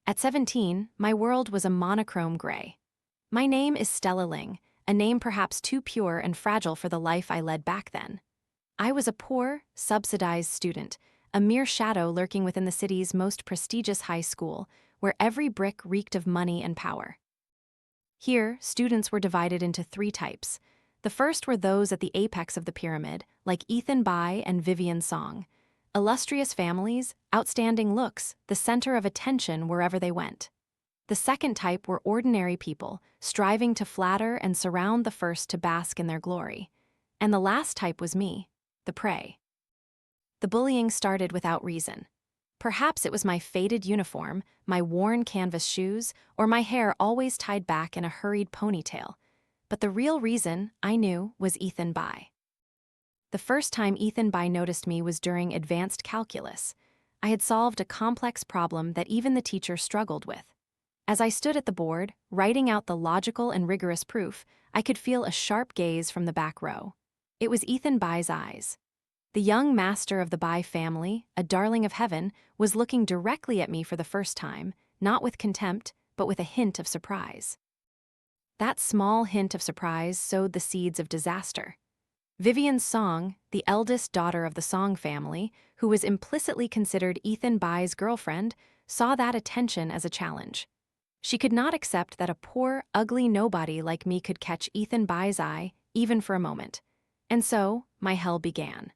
At 17, my world was a monochrome gray. My name is Stella Ling, a name perhaps too pure and fragile for the life I led back then. I was a poor, subsidized student, a mere shadow lurking within the city's most prestigious high school, where every brick reeked of money and power. Here, students were divided into three types. The first were those at the apex of the pyramid, like Ethan Bai and Vivian Song. Illustrious families, outstanding looks, the center of attention wherever they went. The second type were ordinary people, striving to flatter and surround the first to bask in their glory. And the last type was me, the prey. The bullying started without reason. Perhaps it was my faded uniform, my worn canvas shoes, or my hair always tied back in a hurried ponytail. But the real reason, I knew, was Ethan Bai. The first time Ethan Bai noticed me was during advanced calculus. I had solved a complex problem that even the teacher struggled with. As I stood at the board, writing out the logical and rigorous proof, I could feel a sharp gaze from the back row. It was Ethan Bai's eyes. The young master of the Bai family, a darling of heaven, was looking directly at me for the first time, not with contempt, but with a hint of surprise. That small hint of surprise sowed the seeds of disaster. Vivian Song, the eldest daughter of the Song family, who was implicitly considered Ethan Bai's girlfriend, saw that attention as a challenge. She could not accept that a poor, ugly nobody like me could catch Ethan Bai's eye, even for a moment. And so, my hell began.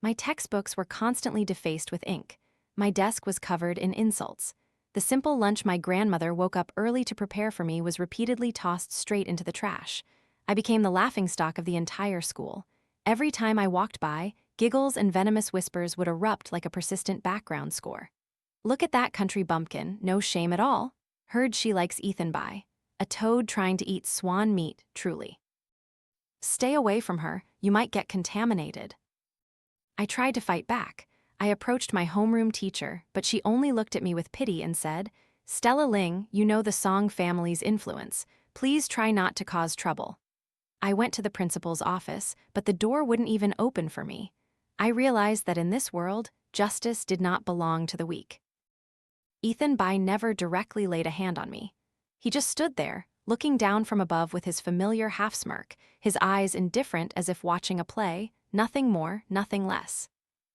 My textbooks were constantly defaced with ink. My desk was covered in insults. The simple lunch my grandmother woke up early to prepare for me was repeatedly tossed straight into the trash. I became the laughingstock of the entire school. Every time I walked by, giggles and venomous whispers would erupt like a persistent background score. "Look at that country bumpkin, no shame at all. Heard she likes Ethan Bai. A toad trying to eat swan meat, truly. Stay away from her, you might get contaminated." I tried to fight back. I approached my homeroom teacher, but she only looked at me with pity and said, "Stella Ling, you know the Song family's influence. Please try not to cause trouble." I went to the principal's office, but the door wouldn't even open for me. I realized that in this world, justice did not belong to the weak. Ethan Bai never directly laid a hand on me. He just stood there, looking down from above with his familiar half-smirk, his eyes indifferent as if watching a play, nothing more, nothing less.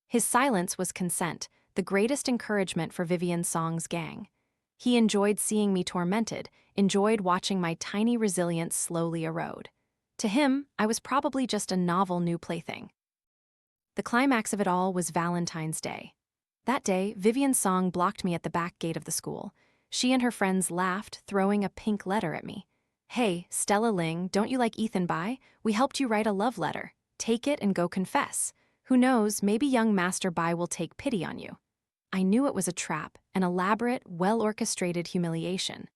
His silence was consent, the greatest encouragement for Vivian Song's gang. He enjoyed seeing me tormented, enjoyed watching my tiny resilience slowly erode. To him, I was probably just a novel new plaything. The climax of it all was Valentine's Day. That day, Vivian Song blocked me at the back gate of the school. She and her friends laughed, throwing a pink letter at me. "Hey, Stella Ling, don't you like Ethan Bai? We helped you write a love letter. Take it and go confess. Who knows, maybe young Master Bai will take pity on you." I knew it was a trap, an elaborate, well-orchestrated humiliation.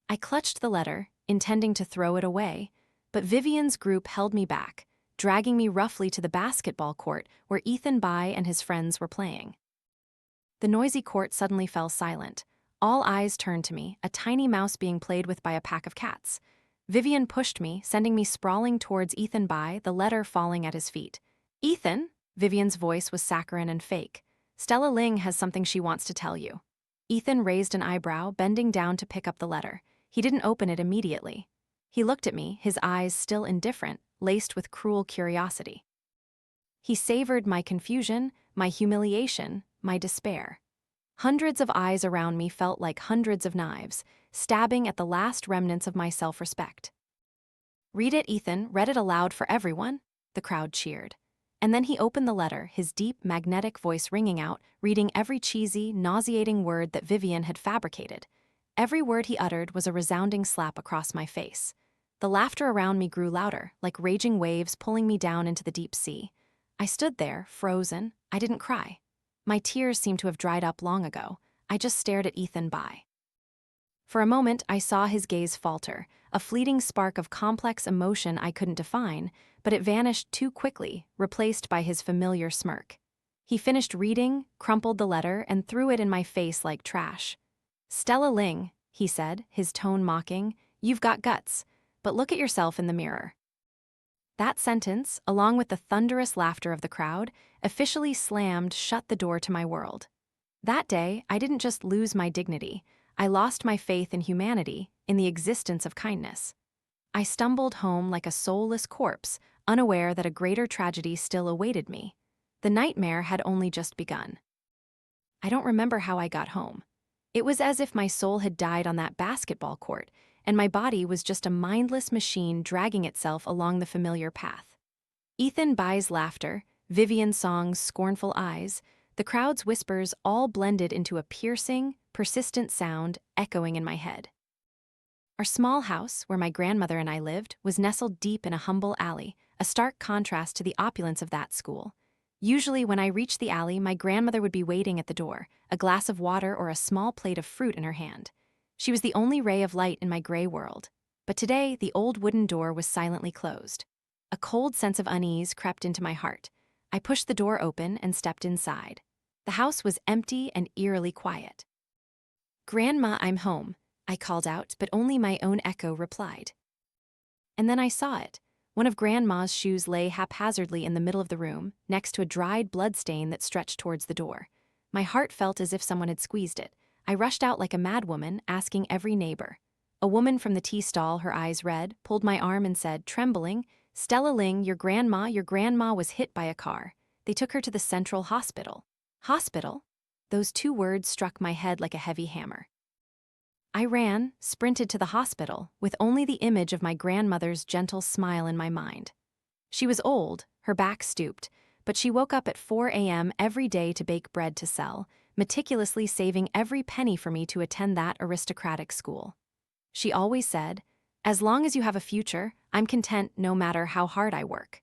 I clutched the letter, intending to throw it away, but Vivian's group held me back, dragging me roughly to the basketball court where Ethan Bai and his friends were playing. The noisy court suddenly fell silent. All eyes turned to me, a tiny mouse being played with by a pack of cats. Vivian pushed me, sending me sprawling towards Ethan Bai, the letter falling at his feet. "Ethan?" Vivian's voice was saccharine and fake. "Stella Ling has something she wants to tell you." Ethan raised an eyebrow, bending down to pick up the letter. He didn't open it immediately. He looked at me, his eyes still indifferent, laced with cruel curiosity. He savored my confusion, my humiliation, my despair. Hundreds of eyes around me felt like hundreds of knives, stabbing at the last remnants of my self-respect. "Read it, Ethan. Read it aloud for everyone," the crowd cheered. And then he opened the letter, his deep, magnetic voice ringing out, reading every cheesy, nauseating word that Vivian had fabricated. Every word he uttered was a resounding slap across my face. The laughter around me grew louder, like raging waves pulling me down into the deep sea. I stood there, frozen. I didn't cry. My tears seemed to have dried up long ago. I just stared at Ethan Bai. For a moment, I saw his gaze falter, a fleeting spark of complex emotion I couldn't define, but it vanished too quickly, replaced by his familiar smirk. He finished reading, crumpled the letter, and threw it in my face like trash. "Stella Ling," he said, his tone mocking, "you've got guts, but look at yourself in the mirror." That sentence, along with the thunderous laughter of the crowd, officially slammed shut the door to my world. That day, I didn't just lose my dignity, I lost my faith in humanity, in the existence of kindness. I stumbled home like a soulless corpse, unaware that a greater tragedy still awaited me. The nightmare had only just begun. I don't remember how I got home. It was as if my soul had died on that basketball court, and my body was just a mindless machine dragging itself along the familiar path. Ethan Bai's laughter, Vivian Song's scornful eyes, the crowd's whispers all blended into a piercing, persistent sound echoing in my head. Our small house, where my grandmother and I lived, was nestled deep in a humble alley, a stark contrast to the opulence of that school. Usually when I reached the alley, my grandmother would be waiting at the door, a glass of water or a small plate of fruit in her hand. She was the only ray of light in my gray world. But today, the old wooden door was silently closed. A cold sense of unease crept into my heart. I pushed the door open and stepped inside. The house was empty and eerily quiet. "Grandma, I'm home," I called out, but only my own echo replied. And then I saw it. One of Grandma's shoes lay haphazardly in the middle of the room, next to a dried blood stain that stretched towards the door. My heart felt as if someone had squeezed it. I rushed out like a madwoman, asking every neighbor. A woman from the tea stall, her eyes red, pulled my arm and said, trembling, "Stella Ling, your grandma was hit by a car. They took her to the Central Hospital." Hospital? Those two words struck my head like a heavy hammer. I ran, sprinted to the hospital, with only the image of my grandmother's gentle smile in my mind. She was old, her back stooped, but she woke up at 4 a.m. every day to bake bread to sell, meticulously saving every penny for me to attend that aristocratic school. She always said, "As long as you have a future, I'm content no matter how hard I work."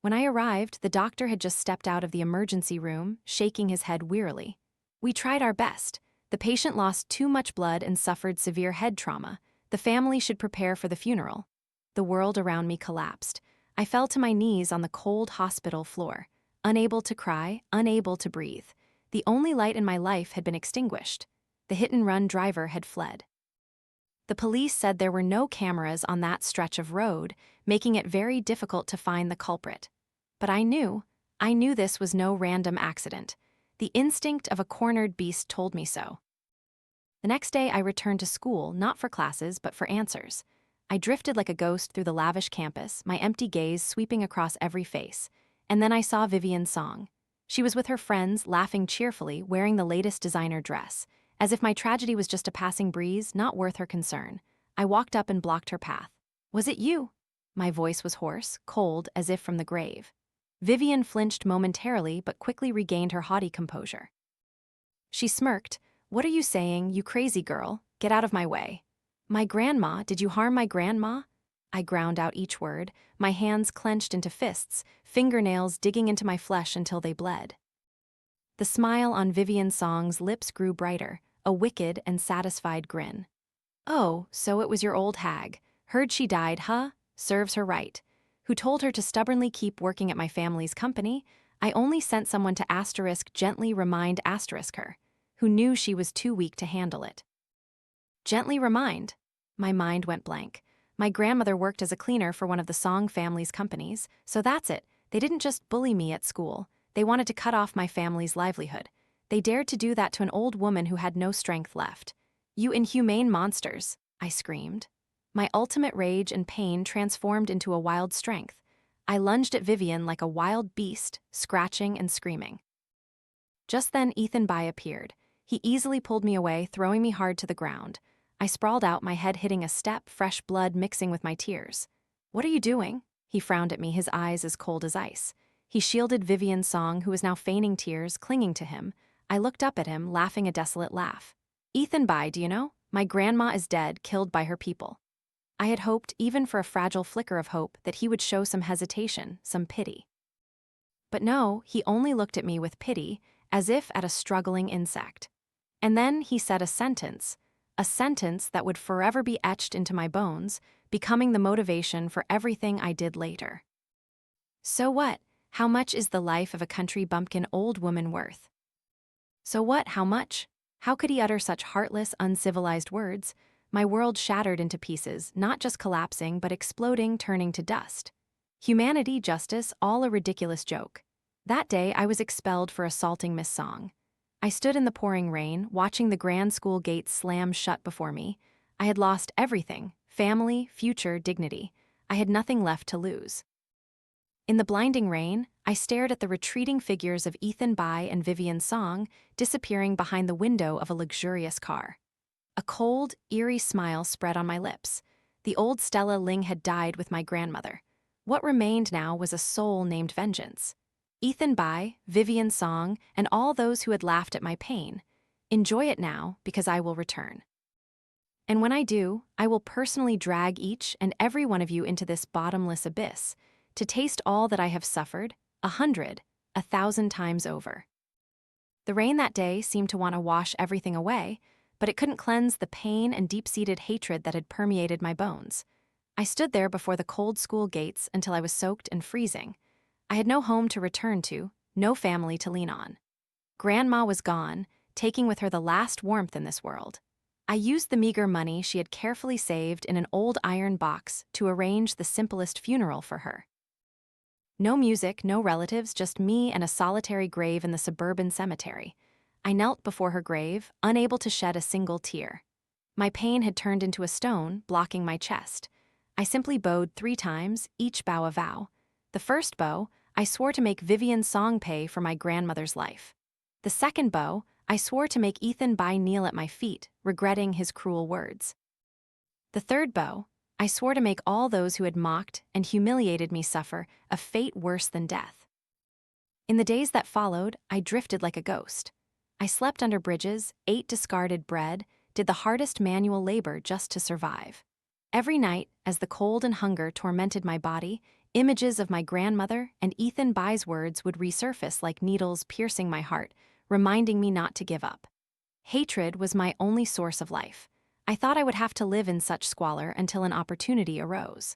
When I arrived, the doctor had just stepped out of the emergency room, shaking his head wearily. "We tried our best. The patient lost too much blood and suffered severe head trauma. The family should prepare for the funeral." The world around me collapsed. I fell to my knees on the cold hospital floor, unable to cry, unable to breathe. The only light in my life had been extinguished. The hit-and-run driver had fled. The police said there were no cameras on that stretch of road, making it very difficult to find the culprit. But I knew this was no random accident. The instinct of a cornered beast told me so. The next day I returned to school, not for classes, but for answers. I drifted like a ghost through the lavish campus, my empty gaze sweeping across every face. And then I saw Vivian Song. She was with her friends, laughing cheerfully, wearing the latest designer dress. As if my tragedy was just a passing breeze, not worth her concern. I walked up and blocked her path. "Was it you?" My voice was hoarse, cold, as if from the grave. Vivian flinched momentarily, but quickly regained her haughty composure. She smirked. "What are you saying, you crazy girl? Get out of my way." "My grandma? Did you harm my grandma?" I ground out each word, my hands clenched into fists, fingernails digging into my flesh until they bled. The smile on Vivian Song's lips grew brighter, a wicked and satisfied grin. "Oh, so it was your old hag. Heard she died, huh? Serves her right. Who told her to stubbornly keep working at my family's company? I only sent someone to gently remind her, who knew she was too weak to handle it." Gently remind? My mind went blank. My grandmother worked as a cleaner for one of the Song family's companies, so that's it. They didn't just bully me at school. They wanted to cut off my family's livelihood. They dared to do that to an old woman who had no strength left. "You inhumane monsters," I screamed. My ultimate rage and pain transformed into a wild strength. I lunged at Vivian like a wild beast, scratching and screaming. Just then Ethan Bai appeared. He easily pulled me away, throwing me hard to the ground. I sprawled out, my head hitting a step, fresh blood mixing with my tears. "What are you doing?" He frowned at me, his eyes as cold as ice. He shielded Vivian Song, who was now feigning tears, clinging to him. I looked up at him, laughing a desolate laugh. "Ethan Bai, do you know? My grandma is dead, killed by her people." I had hoped, even for a fragile flicker of hope, that he would show some hesitation, some pity. But no, he only looked at me with pity, as if at a struggling insect. And then he said a sentence that would forever be etched into my bones, becoming the motivation for everything I did later. "So what? How much is the life of a country bumpkin old woman worth?" So what, how much? How could he utter such heartless, uncivilized words? My world shattered into pieces, not just collapsing, but exploding, turning to dust. Humanity, justice, all a ridiculous joke. That day, I was expelled for assaulting Miss Song. I stood in the pouring rain, watching the grand school gates slam shut before me. I had lost everything: family, future, dignity. I had nothing left to lose. In the blinding rain, I stared at the retreating figures of Ethan Bai and Vivian Song disappearing behind the window of a luxurious car. A cold, eerie smile spread on my lips. The old Stella Ling had died with my grandmother. What remained now was a soul named Vengeance. Ethan Bai, Vivian Song, and all those who had laughed at my pain. Enjoy it now, because I will return. And when I do, I will personally drag each and every one of you into this bottomless abyss, to taste all that I have suffered, 100, 1,000 times over. The rain that day seemed to want to wash everything away, but it couldn't cleanse the pain and deep-seated hatred that had permeated my bones. I stood there before the cold school gates until I was soaked and freezing. I had no home to return to, no family to lean on. Grandma was gone, taking with her the last warmth in this world. I used the meager money she had carefully saved in an old iron box to arrange the simplest funeral for her. No music, no relatives, just me and a solitary grave in the suburban cemetery. I knelt before her grave, unable to shed a single tear. My pain had turned into a stone, blocking my chest. I simply bowed 3 times, each bow a vow. The first bow, I swore to make Vivian Song pay for my grandmother's life. The second bow, I swore to make Ethan Bai kneel at my feet, regretting his cruel words. The third bow, I swore to make all those who had mocked and humiliated me suffer a fate worse than death. In the days that followed, I drifted like a ghost. I slept under bridges, ate discarded bread, did the hardest manual labor just to survive. Every night, as the cold and hunger tormented my body, images of my grandmother and Ethan Bai's words would resurface like needles piercing my heart, reminding me not to give up. Hatred was my only source of life. I thought I would have to live in such squalor until an opportunity arose.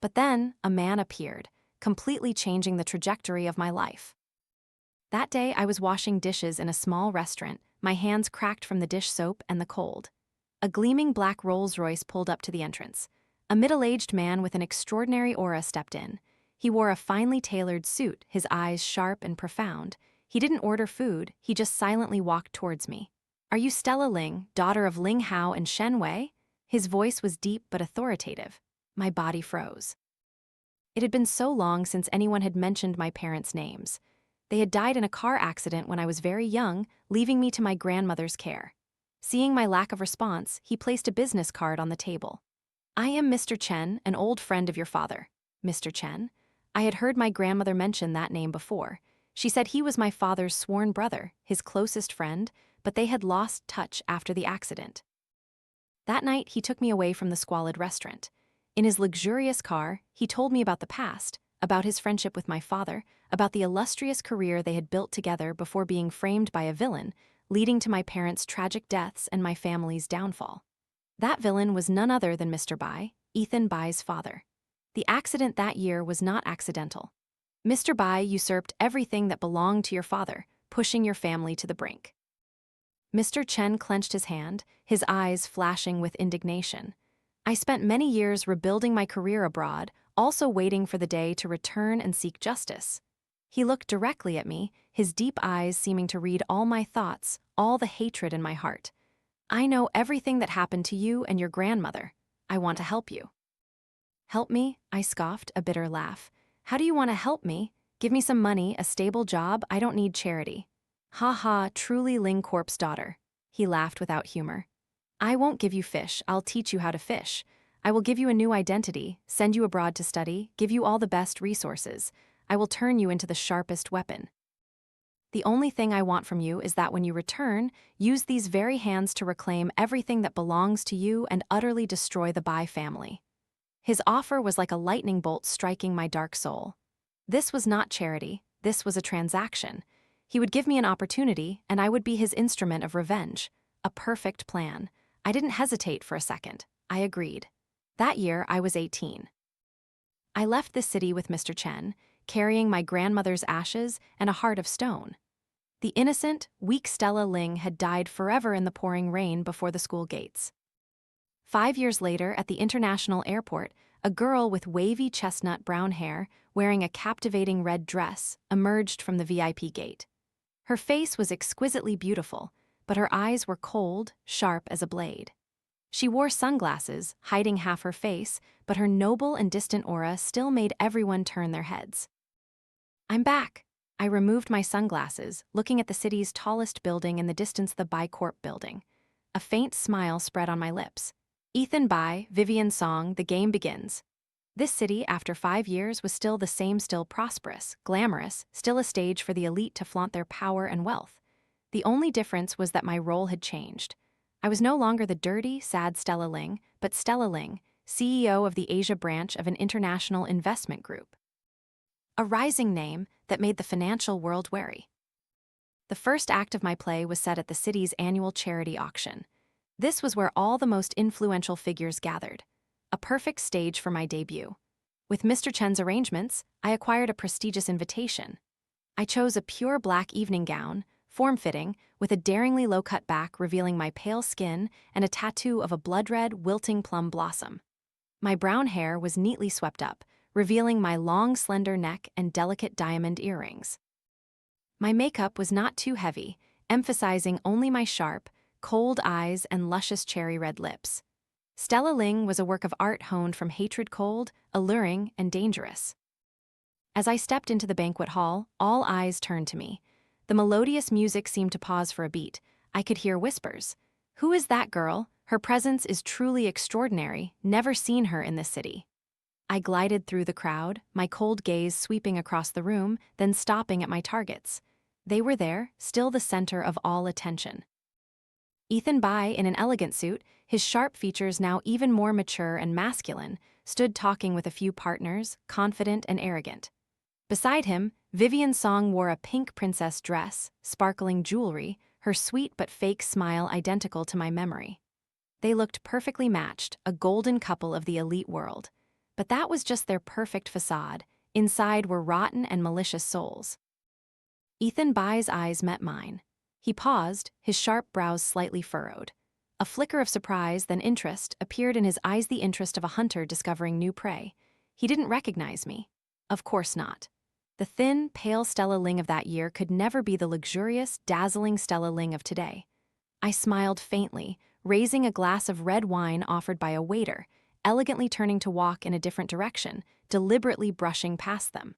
But then, a man appeared, completely changing the trajectory of my life. That day, I was washing dishes in a small restaurant, my hands cracked from the dish soap and the cold. A gleaming black Rolls-Royce pulled up to the entrance. A middle-aged man with an extraordinary aura stepped in. He wore a finely tailored suit, his eyes sharp and profound. He didn't order food, he just silently walked towards me. "Are you Stella Ling, daughter of Ling Hao and Shen Wei?" His voice was deep but authoritative. My body froze. It had been so long since anyone had mentioned my parents' names. They had died in a car accident when I was very young, leaving me to my grandmother's care. Seeing my lack of response, he placed a business card on the table. "I am Mr. Chen, an old friend of your father." Mr. Chen? I had heard my grandmother mention that name before. She said he was my father's sworn brother, his closest friend, but they had lost touch after the accident. That night, he took me away from the squalid restaurant. In his luxurious car, he told me about the past, about his friendship with my father, about the illustrious career they had built together before being framed by a villain, leading to my parents' tragic deaths and my family's downfall. That villain was none other than Mr. Bai, Ethan Bai's father. The accident that year was not accidental. Mr. Bai usurped everything that belonged to your father, pushing your family to the brink. Mr. Chen clenched his hand, his eyes flashing with indignation. I spent many years rebuilding my career abroad, also waiting for the day to return and seek justice. He looked directly at me, his deep eyes seeming to read all my thoughts, all the hatred in my heart. "I know everything that happened to you and your grandmother. I want to help you." "Help me?" I scoffed, a bitter laugh. "How do you want to help me? Give me some money, a stable job. I don't need charity." "Ha ha, truly Ling Corp's daughter." He laughed without humor. "I won't give you fish, I'll teach you how to fish. I will give you a new identity, send you abroad to study, give you all the best resources. I will turn you into the sharpest weapon. The only thing I want from you is that when you return, use these very hands to reclaim everything that belongs to you and utterly destroy the Bai family." His offer was like a lightning bolt striking my dark soul. This was not charity, this was a transaction. He would give me an opportunity, and I would be his instrument of revenge. A perfect plan. I didn't hesitate for a second. I agreed. That year, I was 18. I left the city with Mr. Chen, carrying my grandmother's ashes and a heart of stone. The innocent, weak Stella Ling had died forever in the pouring rain before the school gates. 5 years later, at the international airport, a girl with wavy chestnut brown hair, wearing a captivating red dress, emerged from the VIP gate. Her face was exquisitely beautiful, but her eyes were cold, sharp as a blade. She wore sunglasses, hiding half her face, but her noble and distant aura still made everyone turn their heads. "I'm back." I removed my sunglasses, looking at the city's tallest building, in the distance the Bai Corp building. A faint smile spread on my lips. Ethan Bai, Vivian Song, the game begins. This city, after 5 years, was still the same, still prosperous, glamorous, still a stage for the elite to flaunt their power and wealth. The only difference was that my role had changed. I was no longer the dirty, sad Stella Ling, but Stella Ling, CEO of the Asia branch of an international investment group. A rising name that made the financial world wary. The first act of my play was set at the city's annual charity auction. This was where all the most influential figures gathered. A perfect stage for my debut. With Mr. Chen's arrangements, I acquired a prestigious invitation. I chose a pure black evening gown, form-fitting, with a daringly low-cut back revealing my pale skin and a tattoo of a blood-red, wilting plum blossom. My brown hair was neatly swept up, revealing my long, slender neck and delicate diamond earrings. My makeup was not too heavy, emphasizing only my sharp, cold eyes and luscious cherry-red lips. Stella Ling was a work of art honed from hatred, cold, alluring, and dangerous. As I stepped into the banquet hall, all eyes turned to me. The melodious music seemed to pause for a beat. I could hear whispers. "Who is that girl? Her presence is truly extraordinary. Never seen her in this city." I glided through the crowd, my cold gaze sweeping across the room, then stopping at my targets. They were there, still the center of all attention. Ethan Bai, in an elegant suit, his sharp features now even more mature and masculine, stood talking with a few partners, confident and arrogant. Beside him, Vivian Song wore a pink princess dress, sparkling jewelry, her sweet but fake smile identical to my memory. They looked perfectly matched, a golden couple of the elite world. But that was just their perfect facade. Inside were rotten and malicious souls. Ethan Bai's eyes met mine. He paused, his sharp brows slightly furrowed. A flicker of surprise, then interest, appeared in his eyes, the interest of a hunter discovering new prey. He didn't recognize me. Of course not. The thin, pale Stella Ling of that year could never be the luxurious, dazzling Stella Ling of today. I smiled faintly, raising a glass of red wine offered by a waiter, elegantly turning to walk in a different direction, deliberately brushing past them.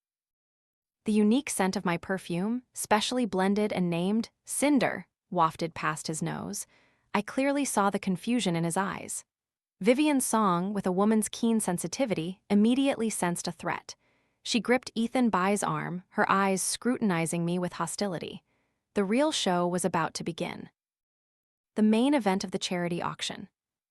The unique scent of my perfume, specially blended and named Cinder, wafted past his nose. I clearly saw the confusion in his eyes. Vivian Song, with a woman's keen sensitivity, immediately sensed a threat. She gripped Ethan Bai's arm, her eyes scrutinizing me with hostility. The real show was about to begin. The main event of the charity auction.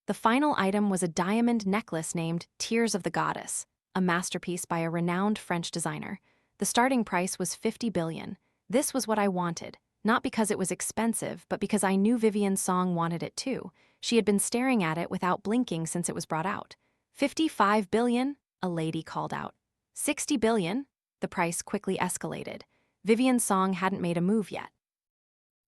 The final item was a diamond necklace named Tears of the Goddess, a masterpiece by a renowned French designer. The starting price was 50 billion. This was what I wanted, not because it was expensive, but because I knew Vivian Song wanted it too. She had been staring at it without blinking since it was brought out. 55 billion? A lady called out. 60 billion? The price quickly escalated. Vivian Song hadn't made a move yet.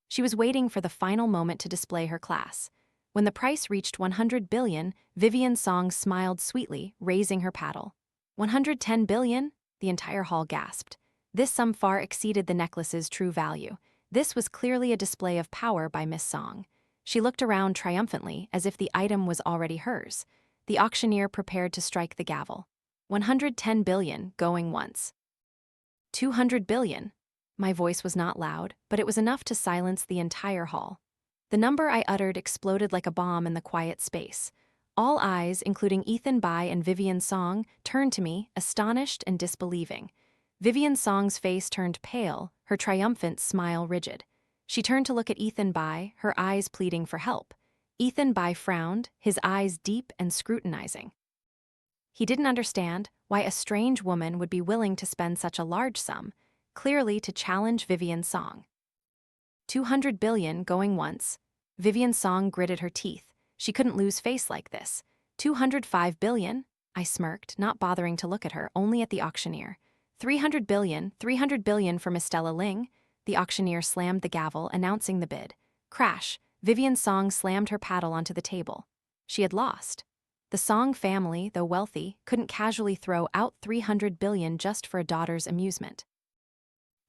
She was waiting for the final moment to display her class. When the price reached 100 billion, Vivian Song smiled sweetly, raising her paddle. 110 billion? The entire hall gasped. This sum far exceeded the necklace's true value. This was clearly a display of power by Miss Song. She looked around triumphantly, as if the item was already hers. The auctioneer prepared to strike the gavel. 110 billion, going once. 200 billion. My voice was not loud, but it was enough to silence the entire hall. The number I uttered exploded like a bomb in the quiet space. All eyes, including Ethan Bai and Vivian Song, turned to me, astonished and disbelieving. Vivian Song's face turned pale, her triumphant smile rigid. She turned to look at Ethan Bai, her eyes pleading for help. Ethan Bai frowned, his eyes deep and scrutinizing. He didn't understand why a strange woman would be willing to spend such a large sum, clearly to challenge Vivian Song. 200 billion, going once. Vivian Song gritted her teeth. She couldn't lose face like this. 205 billion? I smirked, not bothering to look at her, only at the auctioneer. 300 billion for Miss Stella Ling. The auctioneer slammed the gavel, announcing the bid. Crash! Vivian Song slammed her paddle onto the table. She had lost. The Song family, though wealthy, couldn't casually throw out 300 billion just for a daughter's amusement.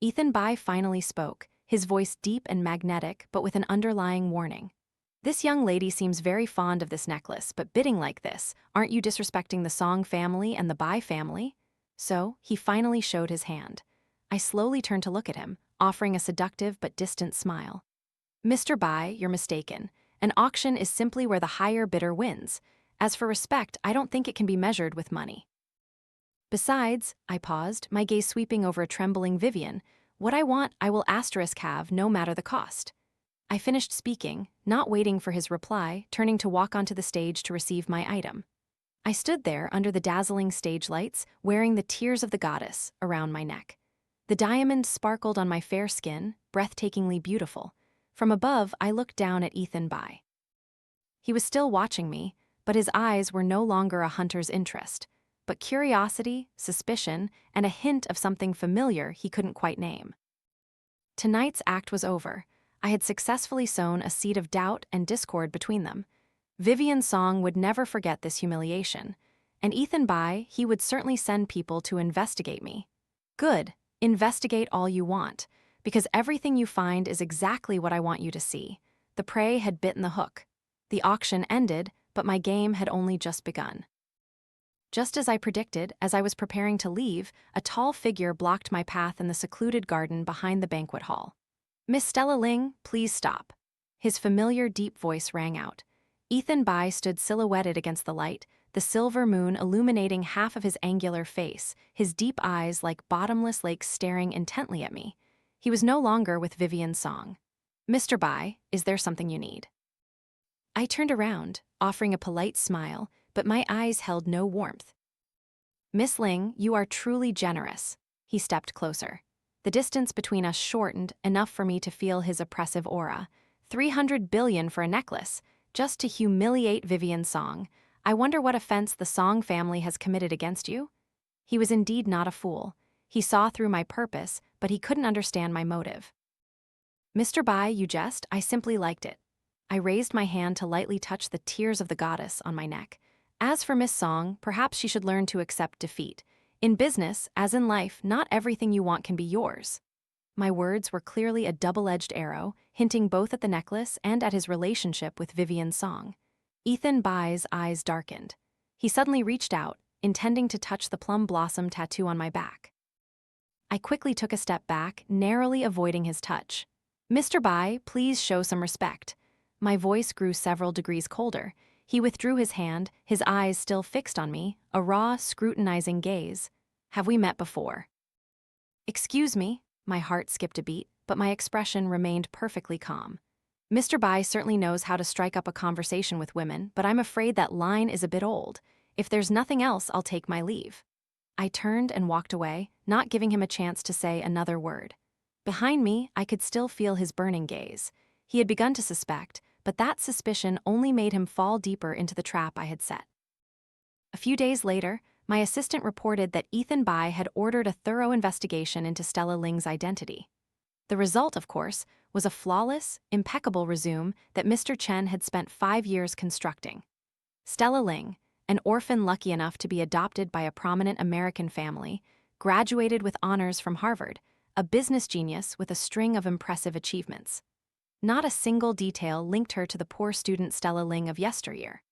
Ethan Bai finally spoke, his voice deep and magnetic but with an underlying warning. This young lady seems very fond of this necklace, but bidding like this, aren't you disrespecting the Song family and the Bai family? So, he finally showed his hand. I slowly turned to look at him, offering a seductive but distant smile. Mr. Bai, you're mistaken. An auction is simply where the higher bidder wins. As for respect, I don't think it can be measured with money. Besides, I paused, my gaze sweeping over a trembling Vivian. What I want, I will have, no matter the cost. I finished speaking, not waiting for his reply, turning to walk onto the stage to receive my item. I stood there under the dazzling stage lights, wearing the tears of the goddess around my neck. The diamond sparkled on my fair skin, breathtakingly beautiful. From above, I looked down at Ethan Bai. He was still watching me, but his eyes were no longer a hunter's interest, but curiosity, suspicion, and a hint of something familiar he couldn't quite name. Tonight's act was over. I had successfully sown a seed of doubt and discord between them. Vivian Song would never forget this humiliation, and Ethan Bai, he would certainly send people to investigate me. Good, investigate all you want, because everything you find is exactly what I want you to see. The prey had bitten the hook. The auction ended, but my game had only just begun. Just as I predicted, as I was preparing to leave, a tall figure blocked my path in the secluded garden behind the banquet hall. "Miss Stella Ling, please stop." His familiar deep voice rang out. Ethan Bai stood silhouetted against the light, the silver moon illuminating half of his angular face, his deep eyes like bottomless lakes staring intently at me. He was no longer with Vivian Song. "Mr. Bai, is there something you need?" I turned around, offering a polite smile, but my eyes held no warmth. "Miss Ling, you are truly generous." He stepped closer. The distance between us shortened enough for me to feel his oppressive aura. 300 billion for a necklace, just to humiliate Vivian Song. I wonder what offense the Song family has committed against you? He was indeed not a fool. He saw through my purpose, but he couldn't understand my motive. "Mr. Bai, you jest, I simply liked it." I raised my hand to lightly touch the tears of the goddess on my neck. As for Miss Song, perhaps she should learn to accept defeat. In business, as in life, not everything you want can be yours. My words were clearly a double-edged arrow, hinting both at the necklace and at his relationship with Vivian Song. Ethan Bai's eyes darkened. He suddenly reached out, intending to touch the plum blossom tattoo on my back. I quickly took a step back, narrowly avoiding his touch. "Mr. Bai, please show some respect." My voice grew several degrees colder. He withdrew his hand, his eyes still fixed on me, a raw, scrutinizing gaze. "Have we met before?" "Excuse me." My heart skipped a beat, but my expression remained perfectly calm. "Mr. Bai certainly knows how to strike up a conversation with women, but I'm afraid that line is a bit old. If there's nothing else, I'll take my leave." I turned and walked away, not giving him a chance to say another word. Behind me, I could still feel his burning gaze. He had begun to suspect, but that suspicion only made him fall deeper into the trap I had set. A few days later, my assistant reported that Ethan Bai had ordered a thorough investigation into Stella Ling's identity. The result, of course, was a flawless, impeccable resume that Mr. Chen had spent 5 years constructing. Stella Ling, an orphan lucky enough to be adopted by a prominent American family, graduated with honors from Harvard, a business genius with a string of impressive achievements. Not a single detail linked her to the poor student Stella Ling of yesteryear.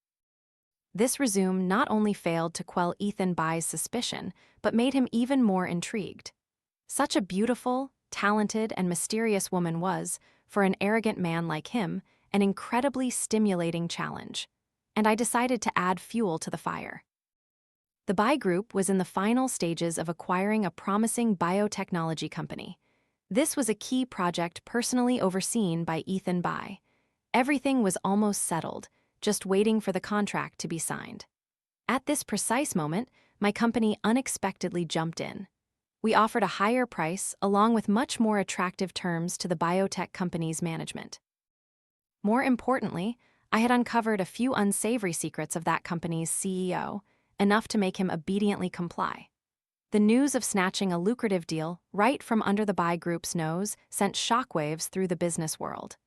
This resume not only failed to quell Ethan Bai's suspicion, but made him even more intrigued. Such a beautiful, talented, and mysterious woman was, for an arrogant man like him, an incredibly stimulating challenge. And I decided to add fuel to the fire. The Bai Group was in the final stages of acquiring a promising biotechnology company. This was a key project personally overseen by Ethan Bai. Everything was almost settled, just waiting for the contract to be signed. At this precise moment, my company unexpectedly jumped in. We offered a higher price along with much more attractive terms to the biotech company's management. More importantly, I had uncovered a few unsavory secrets of that company's CEO, enough to make him obediently comply. The news of snatching a lucrative deal right from under the Bai Group's nose sent shockwaves through the business world.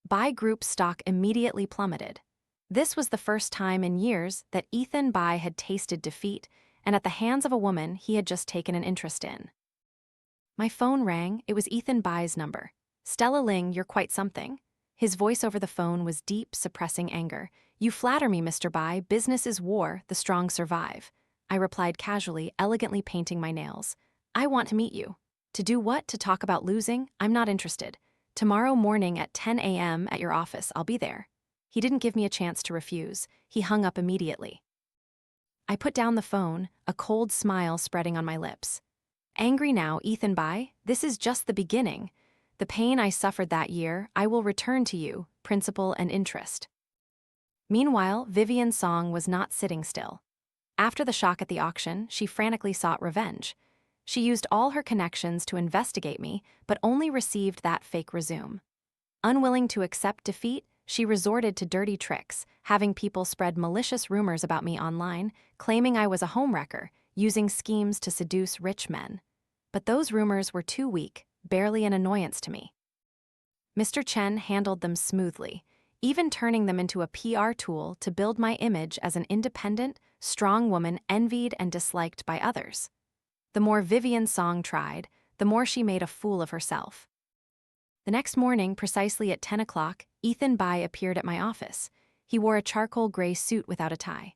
Bai Group's stock immediately plummeted. This was the first time in years that Ethan Bai had tasted defeat, and at the hands of a woman he had just taken an interest in. My phone rang. It was Ethan Bai's number. Stella Ling, you're quite something. His voice over the phone was deep, suppressing anger. You flatter me, Mr. Bai. Business is war, the strong survive. I replied casually, elegantly painting my nails. I want to meet you. To do what? To talk about losing? I'm not interested. Tomorrow morning at 10 a.m. at your office, I'll be there. He didn't give me a chance to refuse. He hung up immediately. I put down the phone, a cold smile spreading on my lips. Angry now, Ethan Bai, this is just the beginning. The pain I suffered that year, I will return to you, principal and interest. Meanwhile, Vivian Song was not sitting still. After the shock at the auction, she frantically sought revenge. She used all her connections to investigate me, but only received that fake resume. Unwilling to accept defeat, she resorted to dirty tricks, having people spread malicious rumors about me online, claiming I was a homewrecker, using schemes to seduce rich men. But those rumors were too weak, barely an annoyance to me. Mr. Chen handled them smoothly, even turning them into a PR tool to build my image as an independent, strong woman envied and disliked by others. The more Vivian Song tried, the more she made a fool of herself. The next morning, precisely at 10 o'clock, Ethan Bai appeared at my office. He wore a charcoal gray suit without a tie.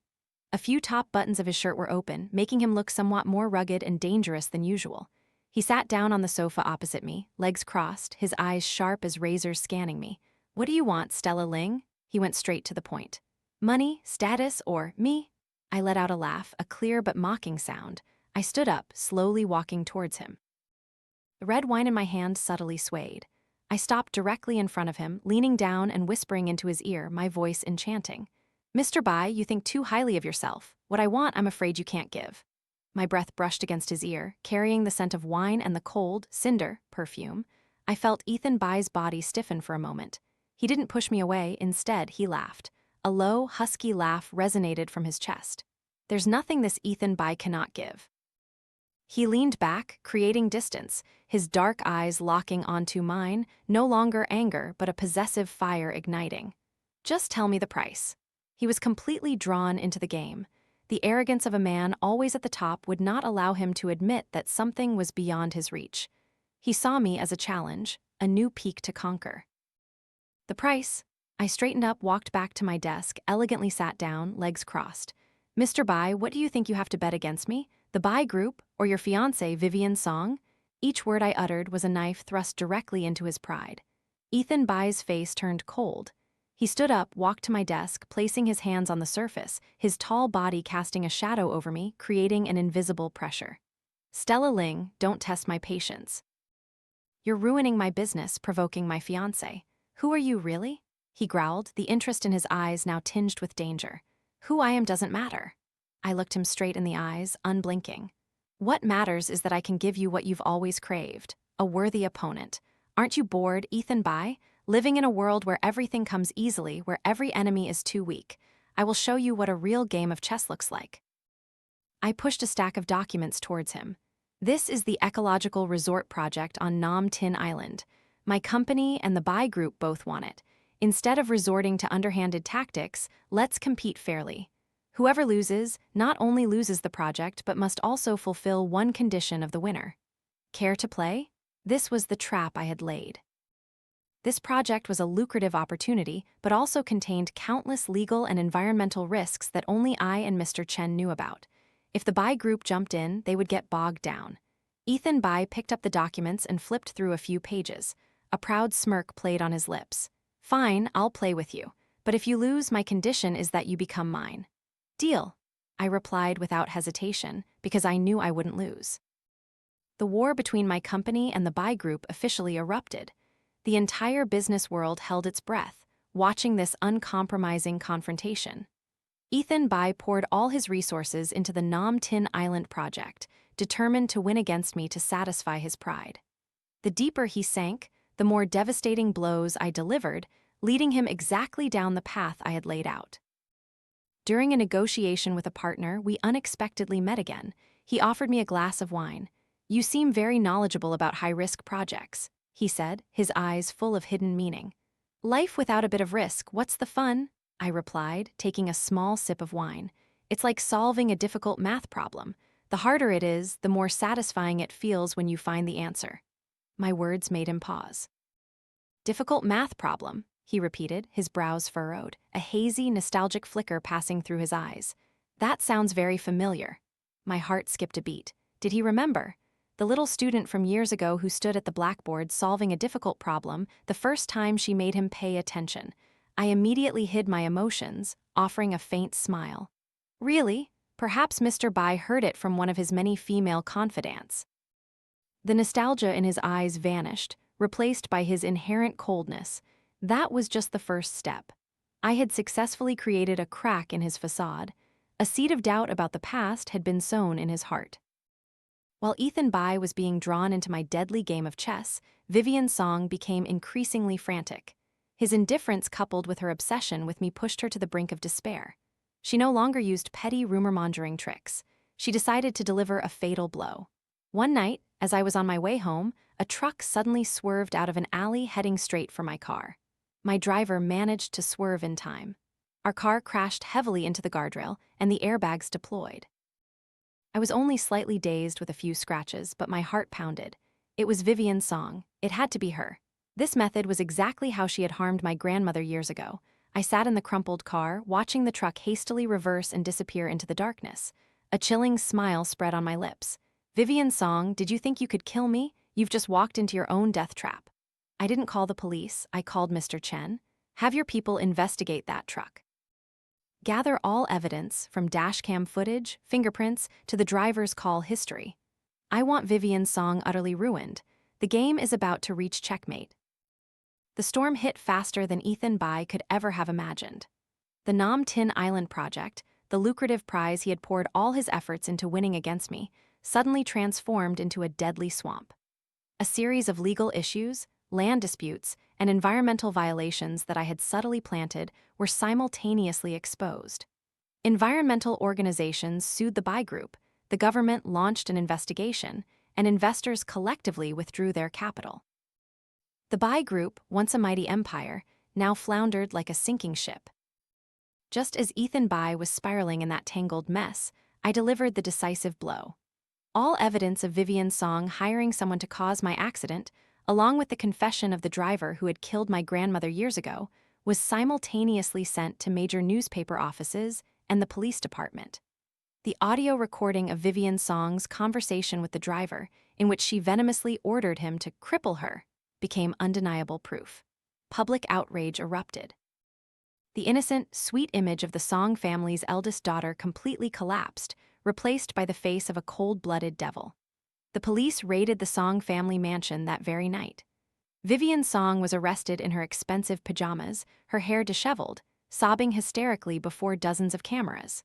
A few top buttons of his shirt were open, making him look somewhat more rugged and dangerous than usual. He sat down on the sofa opposite me, legs crossed, his eyes sharp as razors scanning me. What do you want, Stella Ling? He went straight to the point. Money, status, or me? I let out a laugh, a clear but mocking sound. I stood up, slowly walking towards him. The red wine in my hand subtly swayed. I stopped directly in front of him, leaning down and whispering into his ear, my voice enchanting. Mr. Bai, you think too highly of yourself. What I want, I'm afraid you can't give. My breath brushed against his ear, carrying the scent of wine and the cold, cinder, perfume. I felt Ethan Bai's body stiffen for a moment. He didn't push me away, instead he laughed. A low, husky laugh resonated from his chest. There's nothing this Ethan Bai cannot give. He leaned back, creating distance, his dark eyes locking onto mine, no longer anger but a possessive fire igniting. Just tell me the price. He was completely drawn into the game. The arrogance of a man always at the top would not allow him to admit that something was beyond his reach. He saw me as a challenge, a new peak to conquer. The price? I straightened up, walked back to my desk, elegantly sat down, legs crossed. Mr. Bai, what do you think you have to bet against me? The Bai Group, or your fiancée, Vivian Song? Each word I uttered was a knife thrust directly into his pride. Ethan Bai's face turned cold. He stood up, walked to my desk, placing his hands on the surface, his tall body casting a shadow over me, creating an invisible pressure. Stella Ling, don't test my patience. You're ruining my business, provoking my fiancé. Who are you, really? He growled, the interest in his eyes now tinged with danger. Who I am doesn't matter. I looked him straight in the eyes, unblinking. What matters is that I can give you what you've always craved, a worthy opponent. Aren't you bored, Ethan Bai? Living in a world where everything comes easily, where every enemy is too weak. I will show you what a real game of chess looks like. I pushed a stack of documents towards him. This is the ecological resort project on Nam Tin Island. My company and the Bai Group both want it. Instead of resorting to underhanded tactics, let's compete fairly. Whoever loses not only loses the project but must also fulfill one condition of the winner. Care to play? This was the trap I had laid. This project was a lucrative opportunity, but also contained countless legal and environmental risks that only I and Mr. Chen knew about. If the Bai Group jumped in, they would get bogged down. Ethan Bai picked up the documents and flipped through a few pages. A proud smirk played on his lips. Fine, I'll play with you. But if you lose, my condition is that you become mine. Deal, I replied without hesitation, because I knew I wouldn't lose. The war between my company and the Bai Group officially erupted. The entire business world held its breath, watching this uncompromising confrontation. Ethan Bai poured all his resources into the Nam Tin Island project, determined to win against me to satisfy his pride. The deeper he sank, the more devastating blows I delivered, leading him exactly down the path I had laid out. During a negotiation with a partner, we unexpectedly met again. He offered me a glass of wine. You seem very knowledgeable about high-risk projects, he said, his eyes full of hidden meaning. Life without a bit of risk, what's the fun? I replied, taking a small sip of wine. It's like solving a difficult math problem. The harder it is, the more satisfying it feels when you find the answer. My words made him pause. Difficult math problem, he repeated, his brows furrowed, a hazy, nostalgic flicker passing through his eyes. That sounds very familiar. My heart skipped a beat. Did he remember? The little student from years ago who stood at the blackboard solving a difficult problem the first time she made him pay attention. I immediately hid my emotions, offering a faint smile. Really? Perhaps Mr. Bai heard it from one of his many female confidants. The nostalgia in his eyes vanished, replaced by his inherent coldness. That was just the first step. I had successfully created a crack in his facade. A seed of doubt about the past had been sown in his heart. While Ethan Bai was being drawn into my deadly game of chess, Vivian Song became increasingly frantic. His indifference coupled with her obsession with me pushed her to the brink of despair. She no longer used petty rumor-mongering tricks. She decided to deliver a fatal blow. One night, as I was on my way home, a truck suddenly swerved out of an alley heading straight for my car. My driver managed to swerve in time. Our car crashed heavily into the guardrail, and the airbags deployed. I was only slightly dazed with a few scratches, but my heart pounded. It was Vivian Song. It had to be her. This method was exactly how she had harmed my grandmother years ago. I sat in the crumpled car, watching the truck hastily reverse and disappear into the darkness. A chilling smile spread on my lips. Vivian Song, did you think you could kill me? You've just walked into your own death trap. I didn't call the police, I called Mr. Chen. Have your people investigate that truck. Gather all evidence, from dashcam footage, fingerprints, to the driver's call history. I want Vivian Song utterly ruined. The game is about to reach checkmate. The storm hit faster than Ethan Bai could ever have imagined. The Nam Tin Island project, the lucrative prize he had poured all his efforts into winning against me, suddenly transformed into a deadly swamp. A series of legal issues, land disputes, and environmental violations that I had subtly planted were simultaneously exposed. Environmental organizations sued the Bai Group, the government launched an investigation, and investors collectively withdrew their capital. The Bai Group, once a mighty empire, now floundered like a sinking ship. Just as Ethan Bai was spiraling in that tangled mess, I delivered the decisive blow. All evidence of Vivian Song hiring someone to cause my accident, along with the confession of the driver who had killed my grandmother years ago, was simultaneously sent to major newspaper offices and the police department. The audio recording of Vivian Song's conversation with the driver, in which she venomously ordered him to cripple her, became undeniable proof. Public outrage erupted. The innocent, sweet image of the Song family's eldest daughter completely collapsed, replaced by the face of a cold-blooded devil. The police raided the Song family mansion that very night. Vivian Song was arrested in her expensive pajamas, her hair disheveled, sobbing hysterically before dozens of cameras.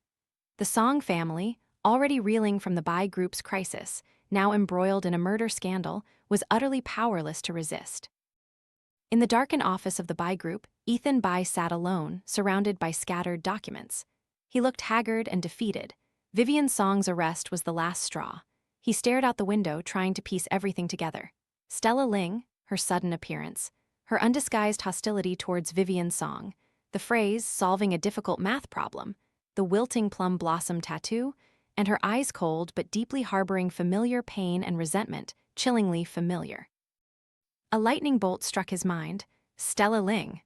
The Song family, already reeling from the Bai Group's crisis, now embroiled in a murder scandal, was utterly powerless to resist. In the darkened office of the Bai Group, Ethan Bai sat alone, surrounded by scattered documents. He looked haggard and defeated. Vivian Song's arrest was the last straw. He stared out the window, trying to piece everything together. Stella Ling, her sudden appearance, her undisguised hostility towards Vivian Song, the phrase solving a difficult math problem, the wilting plum blossom tattoo, and her eyes cold but deeply harboring familiar pain and resentment, chillingly familiar. A lightning bolt struck his mind. Stella Ling.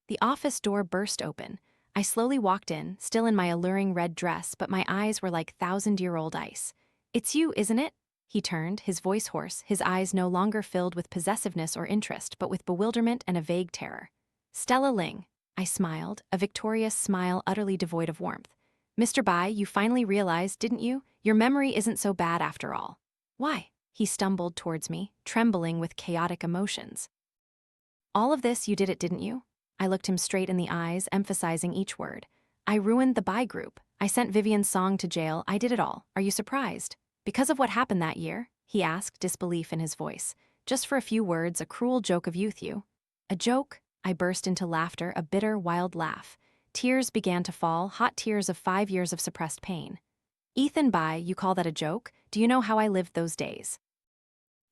The office door burst open. I slowly walked in, still in my alluring red dress, but my eyes were like thousand-year-old ice. "It's you, isn't it?" He turned, his voice hoarse, his eyes no longer filled with possessiveness or interest, but with bewilderment and a vague terror. "Stella Ling," I smiled, a victorious smile utterly devoid of warmth. "Mr. Bai, you finally realized, didn't you? Your memory isn't so bad after all." "Why?" He stumbled towards me, trembling with chaotic emotions. "All of this, you did it, didn't you?" I looked him straight in the eyes, emphasizing each word. "I ruined the Bai Group. I sent Vivian Song to jail. I did it all. Are you surprised? Because of what happened that year?" he asked, disbelief in his voice. "Just for a few words, a cruel joke of youth, you." "A joke?" I burst into laughter, a bitter, wild laugh. Tears began to fall, hot tears of 5 years of suppressed pain. "Ethan Bai, you call that a joke? Do you know how I lived those days?"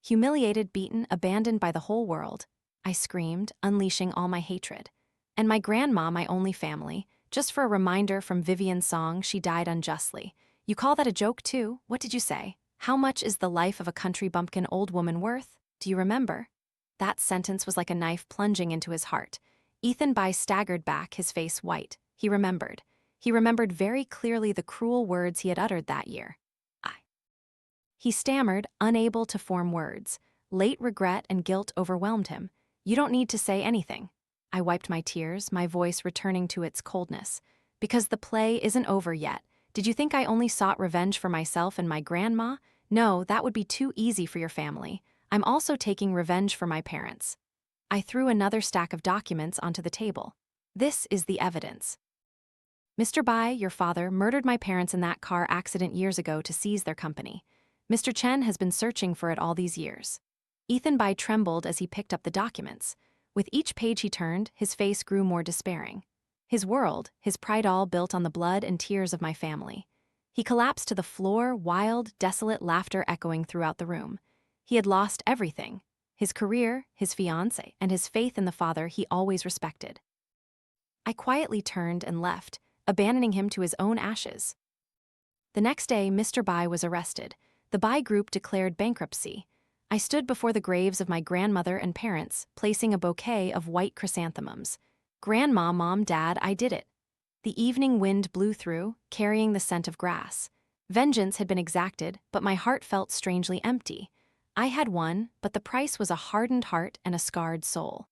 Humiliated, beaten, abandoned by the whole world, I screamed, unleashing all my hatred. "And my grandma, my only family. Just for a reminder from Vivian Song, she died unjustly. You call that a joke too? What did you say? How much is the life of a country bumpkin old woman worth? Do you remember?" That sentence was like a knife plunging into his heart. Ethan Bai staggered back, his face white. He remembered. He remembered very clearly the cruel words he had uttered that year. I. He stammered, unable to form words. Late regret and guilt overwhelmed him. You don't need to say anything. I wiped my tears, my voice returning to its coldness. Because the play isn't over yet. Did you think I only sought revenge for myself and my grandma? No, that would be too easy for your family. I'm also taking revenge for my parents. I threw another stack of documents onto the table. This is the evidence. Mr. Bai, your father, murdered my parents in that car accident years ago to seize their company. Mr. Chen has been searching for it all these years. Ethan Bai trembled as he picked up the documents. With each page he turned, his face grew more despairing. His world, his pride all built on the blood and tears of my family. He collapsed to the floor, wild, desolate laughter echoing throughout the room. He had lost everything: his career, his fiancé, and his faith in the father he always respected. I quietly turned and left, abandoning him to his own ashes. The next day, Mr. Bai was arrested. The Bai Group declared bankruptcy. I stood before the graves of my grandmother and parents, placing a bouquet of white chrysanthemums. Grandma, Mom, Dad, I did it. The evening wind blew through, carrying the scent of grass. Vengeance had been exacted, but my heart felt strangely empty. I had won, but the price was a hardened heart and a scarred soul.